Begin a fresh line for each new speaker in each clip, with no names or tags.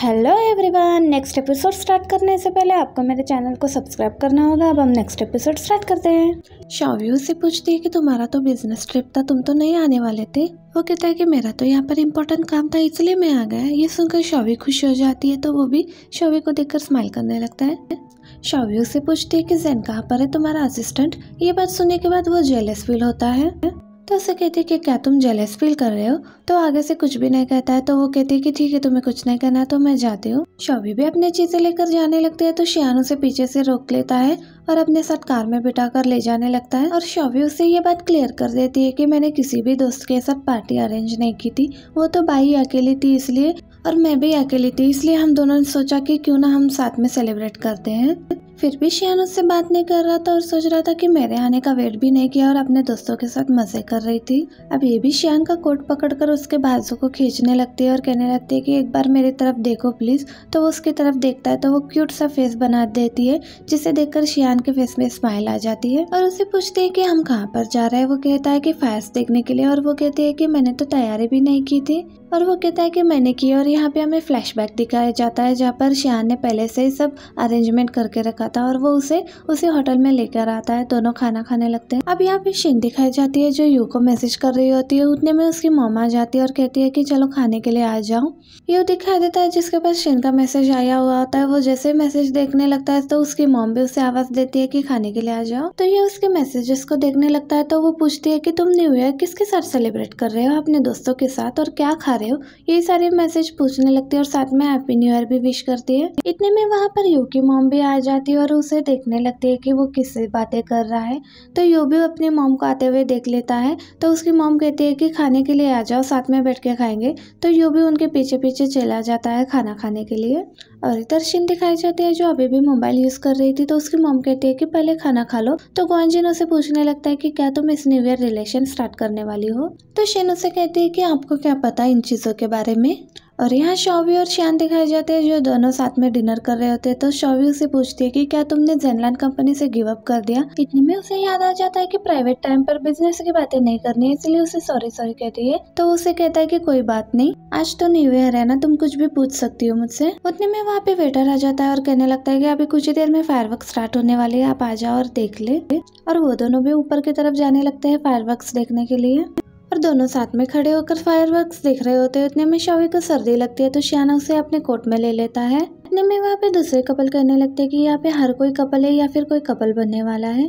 Hello everyone, next episode start करने से पहले आपको मेरे चैनल को सब्सक्राइब करना होगा। अब हम नेक्स्ट एपिसोड स्टार्ट करते हैं। शावी से पूछती है कि तुम्हारा तो बिजनेस ट्रिप था, तुम तो नहीं आने वाले थे। वो कहता है कि मेरा तो यहाँ पर इम्पोर्टेंट काम था इसलिए मैं आ गया। ये सुनकर शावी खुश हो जाती है तो वो भी शावी को देखकर स्माइल करने लगता है। शावी से पूछती है कि जैन कहाँ पर है तुम्हारा असिस्टेंट। ये बात सुनने के बाद वो जेलस फील होता है तो उसे कहती है कि क्या तुम जेलस फील कर रहे हो। तो आगे से कुछ भी नहीं कहता है तो वो कहती है कि ठीक है, तुम्हें कुछ नहीं कहना तो मैं जाती हूँ। शावी भी अपनी चीजें लेकर जाने लगती है तो शियान उसे पीछे से रोक लेता है और अपने साथ कार में बिठाकर ले जाने लगता है। और शावी उसे ये बात क्लियर कर देती है कि मैंने किसी भी दोस्त के साथ पार्टी अरेंज नहीं की थी, वो तो बाई अकेली थी इसलिए, और मैं भी अकेली थी इसलिए हम दोनों ने सोचा कि क्यों ना हम साथ में सेलिब्रेट करते हैं। फिर भी शियान उससे बात नहीं कर रहा था और सोच रहा था कि मेरे आने का वेट भी नहीं किया और अपने दोस्तों के साथ मजे कर रही थी। अब ये भी शियान का कोट पकड़कर उसके बाजू को खींचने लगती है और कहने लगती है कि एक बार मेरी तरफ देखो प्लीज। तो वो उसकी तरफ देखता है तो वो क्यूट सा फेस बना देती है जिसे देखकर शियान के फेस में स्माइल आ जाती है और उसे पूछती है कि हम कहाँ पर जा रहे हैं। वो कहता है कि फायर्स देखने के लिए और वो कहती है कि मैंने तो तैयारी भी नहीं की थी और वो कहता है कि मैंने की। और यहाँ पे हमें फ्लैशबैक दिखाया जाता है जहाँ पर शियान ने पहले से ही सब अरेंजमेंट करके रखा था और वो उसे उसी होटल में लेकर आता है। दोनों खाना खाने लगते हैं। अब यहाँ पे शिन दिखाई जाती है जो यू को मैसेज कर रही होती है। उतने में उसकी मॉम आ जाती है और कहती है कि चलो खाने के लिए आ जाओ। यू दिखाई देता है जिसके पास शिन का मैसेज आया हुआ होता है। वो जैसे मैसेज देखने लगता है तो उसकी मॉम भी उसे आवाज देती है कि खाने के लिए आ जाओ। तो ये उसके मैसेजेस को देखने लगता है तो वो पूछती है कि तुम न्यू ईयर किसके साथ सेलिब्रेट कर रहे हो, अपने दोस्तों के साथ, और क्या खा रहे हो। ये सारे मैसेज पूछने लगती है और साथ में हैप्पी न्यू ईयर भी विश करती है। इतने में वहाँ पर यू की मॉम भी आ जाती है और उसे देखने लगती है कि वो किससे बातें कर रहा है। तो यू भी अपनी मॉम को आते हुए देख लेता है तो उसकी मॉम कहती है कि खाने के लिए आ जाओ, साथ में बैठ के खाएंगे। तो यू भी उनके पीछे पीछे चला जाता है खाना खाने के लिए। और इधर शिन दिखाई जाती है जो अभी भी मोबाइल यूज कर रही थी तो उसकी मॉम कहती है कि पहले खाना खा लो। तो ग्वांजिन उसे पूछने लगता है कि क्या तुम इस न्यू ईयर रिलेशन स्टार्ट करने वाली हो। तो शिन उसे कहती है कि आपको क्या पता इन चीजों के बारे में। और यहाँ शावी और शियान दिखाई जाते हैं जो दोनों साथ में डिनर कर रहे होते हैं। तो शावी उसे पूछती है कि क्या तुमने जेनलैंड कंपनी से गिव अप कर दिया। इतने में उसे याद आ जाता है कि प्राइवेट टाइम पर बिजनेस की बातें नहीं करनी है, इसलिए उसे सॉरी कहती है। तो उसे कहता है कि कोई बात नहीं, आज तो न्यू ईयर है ना, तुम कुछ भी पूछ सकती हो मुझसे। उतने में वहाँ पे वेटर आ जाता है और कहने लगता है कि अभी कुछ ही देर में फायरवर्क्स स्टार्ट होने वाले हैं, आप आ जाओ और देख ले। और वो दोनों भी ऊपर की तरफ जाने लगते हैं फायरवर्क्स देखने के लिए और दोनों साथ में खड़े होकर फायरवर्क्स देख रहे होते हैं। उतने में शावी को सर्दी लगती है तो शियाना उसे अपने कोट में ले लेता है। इतने में वहाँ पे दूसरे कपल कहने लगते हैं कि यहाँ पे हर कोई कपल है या फिर कोई कपल बनने वाला है।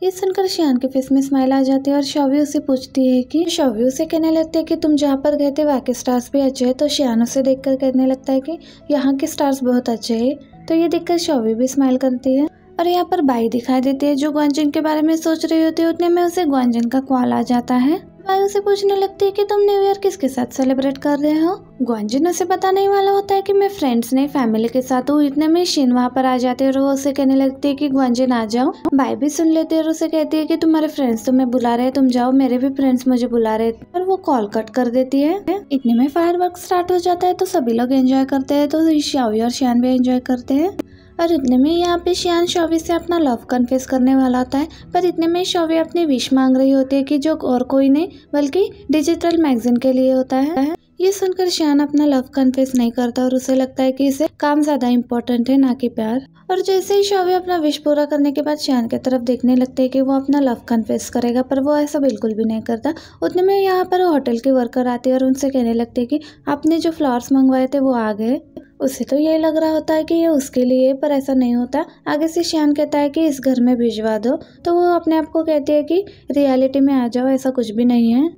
ये सुनकर शियान के फेस में स्माइल आ जाती है और शावी उसे पूछती है कि शावी उसे कहने लगती है कि तुम जहाँ पर गए थे वहाँ के स्टार्स भी अच्छे हैं। तो शियान उसे देखकर कहने लगता है कि यहाँ के स्टार्स बहुत अच्छे है। तो ये देखकर शावी भी स्माइल करती है और यहाँ पर बाई दिखाई देती है जो ग्वांजिन के बारे में सोच रही होती है। उतने में उसे ग्वांजिन का कॉल आ जाता है। बाई उसे पूछने लगती है कि तुम न्यू ईयर किसके साथ सेलिब्रेट कर रहे हो। ग्वांजिन उसे बताने ही वाला होता है कि मैं फ्रेंड्स नहीं फैमिली के साथ हूँ। इतने में शिन वहाँ पर आ जाती है और वो उसे कहने लगती है कि ग्वांजिन आ जाओ। बाई भी सुन लेती है और उसे कहती है कि तुम्हारे फ्रेंड्स तुम्हें बुला रहे हैं, तुम जाओ, मेरे भी फ्रेंड्स मुझे बुला रहे हैं। और वो कॉल कट कर देती है। इतने में फायरवर्क स्टार्ट हो जाता है तो सभी लोग एंजॉय करते हैं। तो शावी और शियान भी एंजॉय करते हैं। और इतने में यहाँ पे शियान शावी से अपना लव कन्फेस करने वाला होता है पर इतने में शावी अपनी विश मांग रही होती है कि जो और कोई नहीं बल्कि डिजिटल मैगजीन के लिए होता है। ये सुनकर शियान अपना लव कन्फेस नहीं करता और उसे लगता है कि इसे काम ज्यादा इम्पोर्टेंट है ना कि प्यार। और जैसे ही शावी अपना विश पूरा करने के बाद शियान की तरफ देखने लगते है कि वो अपना लव कन्फेस करेगा पर वो ऐसा बिल्कुल भी नहीं करता। उतने में यहाँ पर होटल के वर्कर आते हैं और उनसे कहने लगते है कि आपने जो फ्लावर्स मंगवाए थे वो आ गए। उसे तो ये लग रहा होता है कि ये उसके लिए, पर ऐसा नहीं होता। आगे से शियान कहता है कि इस घर में भिजवा दो। तो वो अपने आप को कहती है कि रियलिटी में आ जाओ, ऐसा कुछ भी नहीं है।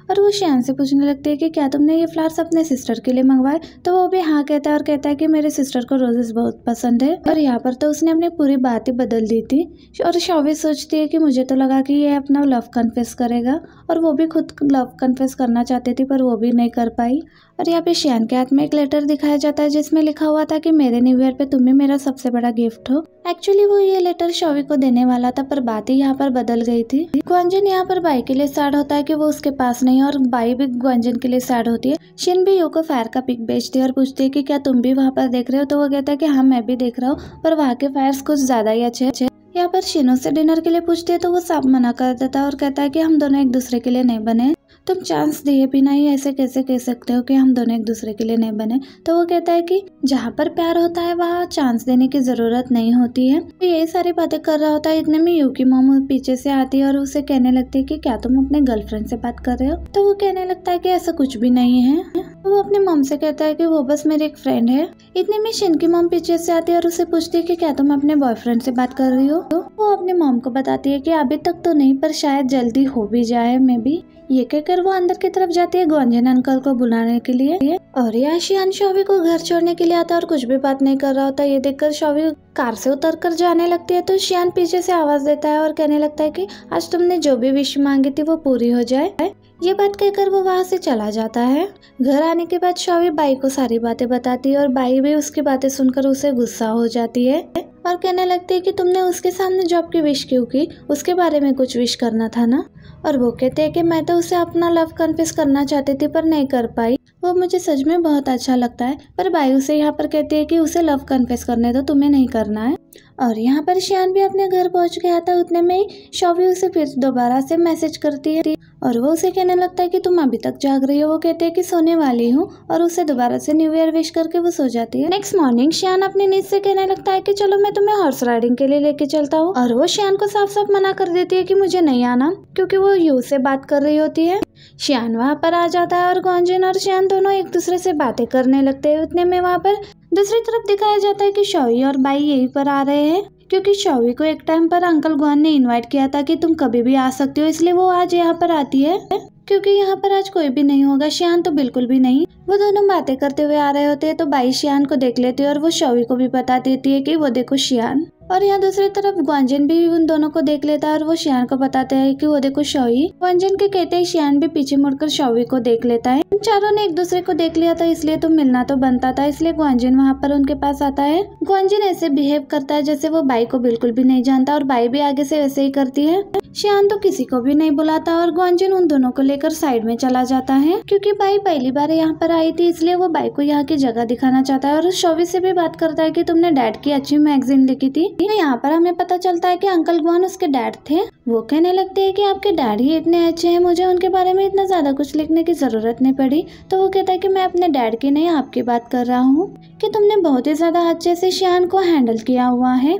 और वो शियान से पूछने लगती है कि क्या तुमने ये फ्लावर्स अपने सिस्टर के लिए मंगवाए। तो वो भी हाँ कहता है और कहता है कि मेरे सिस्टर को रोजेस बहुत पसंद है। और यहाँ पर तो उसने अपनी पूरी बात ही बदल दी थी। और शावी सोचती है कि मुझे तो लगा कि ये अपना लव कन्फेस करेगा और वो भी खुद लव कन्फेस करना चाहती थी पर वो भी नहीं कर पाई। और यहाँ पे शियान के हाथ में एक लेटर दिखाया जाता है जिसमें लिखा हुआ था कि मेरे न्यू ईयर पे तुम ही मेरा सबसे बड़ा गिफ्ट हो। एक्चुअली वो ये लेटर शावी को देने वाला था पर बात ही यहाँ पर बदल गई थी। ग्वांजिन यहाँ पर बाई के लिए सैड होता है कि वो उसके पास नहीं है और बाई भी ग्वांजिन के लिए सैड होती है। शिन भी यू को फायर का पिक भेजती है और पूछती है कि क्या तुम भी वहाँ पर देख रहे हो। तो वो कहता है कि हाँ मैं भी देख रहा हूँ पर वहाँ के फायर्स कुछ ज्यादा ही अच्छे। यहाँ पर शिनो से डिनर के लिए पूछती है तो वो साफ मना कर देता है और कहता है कि हम दोनों एक दूसरे के लिए नहीं बने। तुम चांस दिए बिना ही ऐसे कैसे कह सकते हो कि हम दोनों एक दूसरे के लिए नहीं बने। तो वो कहता है कि जहाँ पर प्यार होता है वहाँ चांस देने की जरूरत नहीं होती है। तो यही सारी बातें कर रहा होता है, इतने में यूकी मॉम पीछे से आती है और उसे कहने लगती है कि क्या तुम अपने गर्लफ्रेंड से बात कर रहे हो। तो वो कहने लगता है कि ऐसा कुछ भी नहीं है। तो वो अपनी मॉम से कहता है कि वो बस मेरी एक फ्रेंड है। इतने में शिन की मॉम पीछे से आती है और उसे पूछती है कि क्या तुम अपने बॉयफ्रेंड से बात कर रही हो। तो वो अपने मॉम को बताती है कि अभी तक तो नहीं, पर शायद जल्दी हो भी जाए मे बी। ये कहकर वो अंदर की तरफ जाती है ग्वांजन अंकल को बुलाने के लिए। और यहाँ शियान शॉवी को घर छोड़ने के लिए आता है और कुछ भी बात नहीं कर रहा होता। ये देखकर शॉवी कार से उतरकर जाने लगती है तो शियान पीछे से आवाज देता है और कहने लगता है कि आज तुमने जो भी विश मांगी थी वो पूरी हो जाए। ये बात कहकर वो वहाँ से चला जाता है। घर आने के बाद शॉवी बाई को सारी बातें बताती है और बाई भी उसकी बातें सुनकर उसे गुस्सा हो जाती है और कहने लगती है कि तुमने उसके सामने जॉब की विश क्यों की, उसके बारे में कुछ विश करना था ना। और वो कहते हैं कि मैं तो उसे अपना लव कन्फेस करना चाहती थी पर नहीं कर पाई, वो मुझे सच में बहुत अच्छा लगता है। पर बाई उसे यहाँ पर कहती है कि उसे लव कन्फेस करने दो, तुम्हें नहीं करना है। और यहाँ पर शियान भी अपने घर पहुंच गया था। उतने में ही शॉवी उसे फिर दोबारा से मैसेज करती है और वो उसे कहने लगता है कि तुम अभी तक जाग रही हो। वो कहते हैं कि सोने वाली हूँ और उसे दोबारा से न्यू ईयर विश करके वो सो जाती है। नेक्स्ट मॉर्निंग शियान अपनी नींद से कहने लगता है कि चलो मैं तुम्हें हॉर्स राइडिंग के लिए लेके चलता हूँ। और वो शियान को साफ साफ मना कर देती है कि मुझे नहीं आना, क्योंकि वो यू से बात कर रही होती है। शियान वहाँ पर आ जाता है और ग्वांजन और शियान दोनों एक दूसरे से बातें करने लगते हैं। उतने में वहाँ पर दूसरी तरफ दिखाया जाता है कि शॉवी और बाई यहीं पर आ रहे हैं, क्योंकि शॉवी को एक टाइम पर अंकल ग्वान ने इनवाइट किया था कि तुम कभी भी आ सकते हो, इसलिए वो आज यहाँ पर आती है क्योंकि यहाँ पर आज कोई भी नहीं होगा। शियान तो बिल्कुल भी नहीं। वो दोनों बातें करते हुए आ रहे होते हैं तो बाई शियान को देख लेती है और वो शॉवी को भी बता देती है कि वो देखो शियान। और यहाँ दूसरी तरफ ग्वांजन भी उन दोनों को देख लेता है और वो शियान को बताते हैं कि वो देखो शॉवी। ग्वांजन के कहते ही शियान भी पीछे मुड़कर शॉवी को देख लेता है। उन चारों ने एक दूसरे को देख लिया था, इसलिए तो मिलना तो बनता था, इसलिए ग्वांजन वहाँ पर उनके पास आता है। ग्वांजन ऐसे बिहेव करता है जैसे वो बाई को बिल्कुल भी नहीं जानता और बाई भी आगे से वैसे ही करती है। शियान तो किसी को भी नहीं बुलाता और ग्वांजन उन दोनों को लेकर साइड में चला जाता है, क्योंकि बाई पहली बार यहाँ पर आई थी, इसलिए वो बाई को यहाँ की जगह दिखाना चाहता है। और शॉवी से भी बात करता है कि तुमने डैड की अच्छी मैगजीन लिखी थी। यहाँ पर हमें पता चलता है कि अंकल ग्वान उसके डैड थे। वो कहने लगते हैं कि आपके डैड ही इतने अच्छे हैं, मुझे उनके बारे में इतना ज्यादा कुछ लिखने की जरूरत नहीं पड़ी। तो वो कहता है कि मैं अपने डैड की नहीं आपकी बात कर रहा हूँ, कि तुमने बहुत ही ज्यादा अच्छे से शियान को हैंडल किया हुआ है।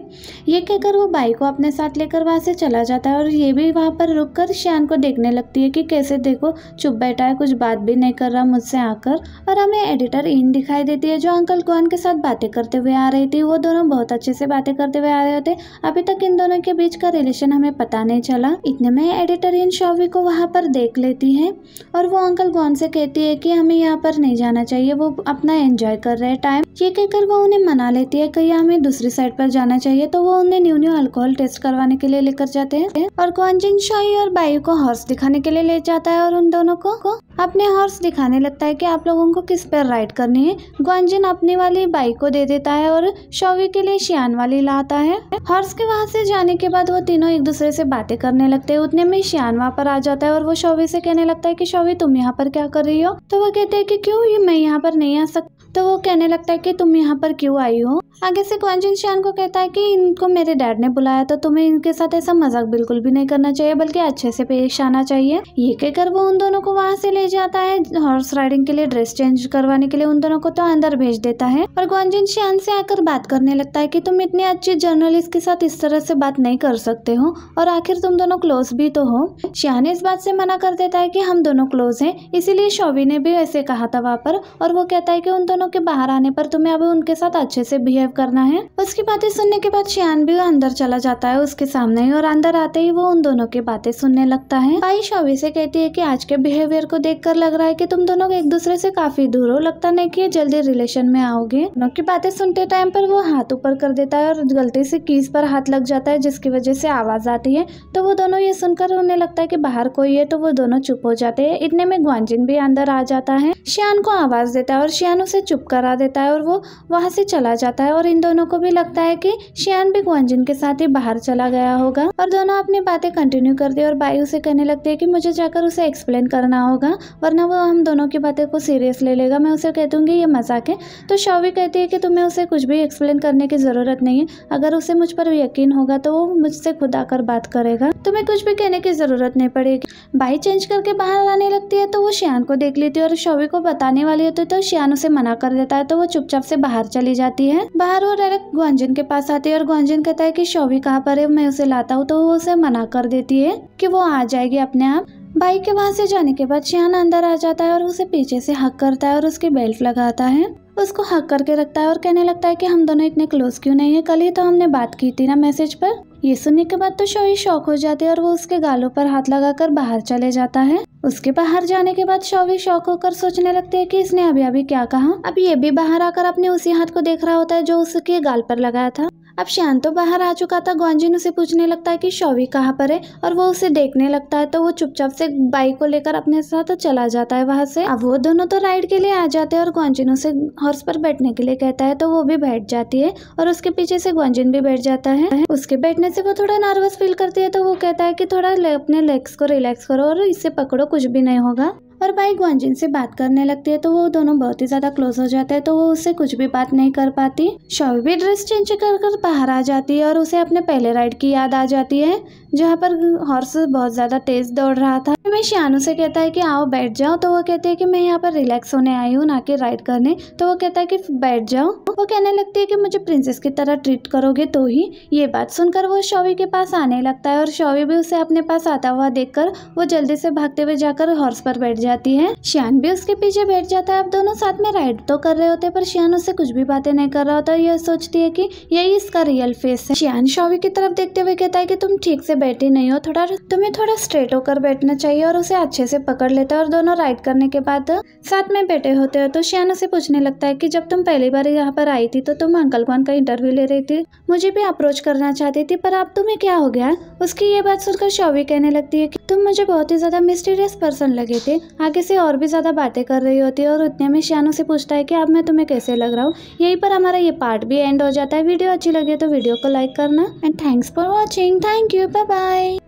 ये कहकर वो बाई को अपने साथ लेकर वहाँ से चला जाता है और ये भी वहाँ पर रुककर शियान को देखने लगती है कि कैसे देखो चुप बैठा है, कुछ बात भी नहीं कर रहा मुझसे आकर। और हमें एडिटर इन दिखाई देती है जो अंकल ग्वान के साथ बातें करते हुए आ रही थी। वो दोनों बहुत अच्छे से बातें करते हुए आ रहे होते, अभी तक इन दोनों के बीच का रिलेशन हमें पता नहीं चला। इतने में एडिटर इन शॉवी को वहाँ पर देख लेती है और वो अंकल ग्वान से कहती है कि हमें यहाँ पर नहीं जाना चाहिए, वो अपना एंजॉय कर रहे हैं टाइम। ये कहकर वो उन्हें मना लेती है कि हमें दूसरी साइड पर जाना चाहिए। तो वो उन्हें न्यू अल्कोहल टेस्ट करवाने के लिए लेकर जाते हैं और ग्वांजन शॉवी और बाई को हॉर्स दिखाने के लिए ले जाता है और उन दोनों को अपने हॉर्स दिखाने लगता है कि आप लोगों को किस पर राइड करनी है। ग्वांजन अपनी वाली बाई को दे देता है और शॉवी के लिए शियान वाली लाता है। हॉर्स के वहाँ से जाने के बाद वो तीनों एक दूसरे से बातें करने लगते हैं। उतने में शियान वहाँ पर आ जाता है और वो शॉवी से कहने लगता है कि शॉवी तुम यहाँ पर क्या कर रही हो। तो वो कहते हैं कि क्यों, ये मैं यहाँ पर नहीं आ सकता। तो वो कहने लगता है कि तुम यहाँ पर क्यों आई हो। आगे से ग्वांजन शियान को कहता है कि इनको मेरे डैड ने बुलाया, तो तुम्हें इनके साथ ऐसा मजाक बिल्कुल भी नहीं करना चाहिए, बल्कि अच्छे से पेश आना चाहिए। ये कहकर वो उन दोनों को वहाँ से ले जाता है हॉर्स राइडिंग के लिए ड्रेस चेंज करवाने के लिए। उन दोनों को तो अंदर भेज देता है और ग्वांजन शियान से आकर बात करने लगता है कि तुम इतनी अच्छी जर्नलिस्ट के साथ इस तरह से बात नहीं कर सकते हो और आखिर तुम दोनों क्लोज भी तो हो। शियान इस बात से मना कर देता है कि हम दोनों क्लोज हैं, इसीलिए शॉवी ने भी ऐसे कहा था वहाँ पर। और वो कहता है कि उन दोनों के बाहर आने पर तुम्हें अब उनके साथ अच्छे से बिहेव करना है। उसकी बातें सुनने के बाद शियान भी अंदर चला जाता है उसके सामने ही, और अंदर आते ही वो उन दोनों की बातें सुनने लगता है। बाई शॉवी से कहती है कि आज के बिहेवियर को देखकर लग रहा है कि तुम दोनों एक दूसरे से काफी दूर हो, लगता नहीं कि जल्दी रिलेशन में आओगे। दोनों की बातें सुनते टाइम पर वो हाथ ऊपर कर देता है और गलती से कीज पर हाथ लग जाता है, जिसकी वजह से आवाज आती है। तो वो दोनों ये सुनकर उन्हें लगता है कि बाहर कोई है, तो वो दोनों चुप हो जाते हैं। इतने में ग्वांजन भी अंदर आ जाता है, शियान को आवाज देता है और शियान उसे चुप चुप करा देता है और वो वहाँ से चला जाता है। और इन दोनों को भी लगता है कि शियान भी ग्वांजिन के साथ ही बाहर चला गया होगा। और दोनों अपनी बातें कंटिन्यू करते हैं और बाई उसे कहने लगती है कि मुझे जाकर उसे एक्सप्लेन करना होगा, वरना वो हम दोनों की बातें को सीरियस ले लेगा। मैं उसे कह दूंगी ये मजाक है। तो शॉवी कहती है कि तुम्हें उसे कुछ भी एक्सप्लेन करने की ज़रूरत नहीं है, अगर उसे मुझ पर यकीन होगा तो वो मुझसे खुद आकर बात करेगा, तुम्हें कुछ भी कहने की ज़रूरत नहीं पड़ेगी। बाई चेंज करके बाहर आने लगती है तो वो शियान को देख लेती है और शॉवी को बताने वाली होती है तो शियान उसे मना कर देता है। तो वो चुपचाप से बाहर चली जाती है। बाहर वो डायरेक्ट ग्वांजिन के पास आती है और ग्वांजिन कहता है कि शॉवी कहाँ पर है, मैं उसे लाता हूँ। तो वो उसे मना कर देती है कि वो आ जाएगी अपने आप। बाइक के वहाँ से जाने के बाद शियान अंदर आ जाता है और उसे पीछे से हक करता है और उसकी बेल्ट लगाता है, उसको हक करके रखता है और कहने लगता है कि हम दोनों इतने क्लोज क्यों नहीं है, कल ही तो हमने बात की थी ना मैसेज पर। ये सुनने के बाद तो शॉवी शॉक हो जाती है और वो उसके गालों पर हाथ लगाकर बाहर चले जाता है। उसके बाहर जाने के बाद शॉवी शॉक होकर सोचने लगती है कि इसने अभी अभी क्या कहा। अब ये भी बाहर आकर अपने उसी हाथ को देख रहा होता है जो उसके गाल पर लगाया था। अब शियान तो बाहर आ चुका था। ग्वांजिन उसे पूछने लगता है कि शॉवी कहाँ पर है और वो उसे देखने लगता है। तो वो चुपचाप से बाइक को लेकर अपने साथ चला जाता है वहाँ से। अब वो दोनों तो राइड के लिए आ जाते हैं और ग्वांजिन उसे हॉर्स पर बैठने के लिए कहता है तो वो भी बैठ जाती है और उसके पीछे से ग्वांजिन भी बैठ जाता है। उसके बैठने से वो थोड़ा नर्वस फील करती है तो वो कहता है कि थोड़ा अपने लेग्स को रिलैक्स करो और इससे पकड़ो, कुछ भी नहीं होगा। और बाई ग्वांजिन से बात करने लगती है तो वो दोनों बहुत ही ज्यादा क्लोज हो जाते हैं तो वो उससे कुछ भी बात नहीं कर पाती। शॉवी भी ड्रेस चेंज कर बाहर आ जाती है और उसे अपने पहले राइड की याद आ जाती है जहाँ पर हॉर्स बहुत ज्यादा तेज दौड़ रहा था। मैं शियान से कहता है कि आओ बैठ जाओ। तो वो कहते हैं कि मैं यहाँ पर रिलैक्स होने आई हूँ, ना कि राइड करने। तो वो कहता है कि बैठ जाओ। वो कहने लगती है कि मुझे प्रिंसेस की तरह ट्रीट करोगे तो ही। ये बात सुनकर वो शॉवी के पास आने लगता है और शॉवी भी उसे अपने पास आता हुआ देखकर वो जल्दी से भागते हुए जाकर हॉर्स पर बैठ जाती है। शियान भी उसके पीछे बैठ जाता है। अब दोनों साथ में राइड तो कर रहे होते पर शियान उससे कुछ भी बातें नहीं कर रहा होता। यह सोचती है कि यही इसका रियल फेस है। शियान शॉवी की तरफ देखते हुए कहता है कि तुम ठीक से बैठी नहीं हो, तुम्हें थोड़ा स्ट्रेट होकर बैठना चाहिए। और उसे अच्छे से पकड़ लेता है और दोनों राइड करने के बाद साथ में बैठे होते हो। तो शियान उसे पूछने लगता है कि जब तुम पहली बार यहाँ पर आई थी तो तुम अंकल कौन का इंटरव्यू ले रही थी, मुझे भी अप्रोच करना चाहती थी, पर अब तुम्हें क्या हो गया। उसकी ये बात सुनकर शॉवी कहने लगती है कि तुम मुझे बहुत ही ज्यादा मिस्टीरियस पर्सन लगे थे, आगे से और भी ज्यादा बातें कर रही होती है। और उतने में शियान से पूछता है कि अब मैं तुम्हें कैसे लग रहा हूँ। यहीं पर हमारा ये पार्ट भी एंड हो जाता है। वीडियो अच्छी लगी तो वीडियो को लाइक करना and thanks for watching. Thank you, bye bye.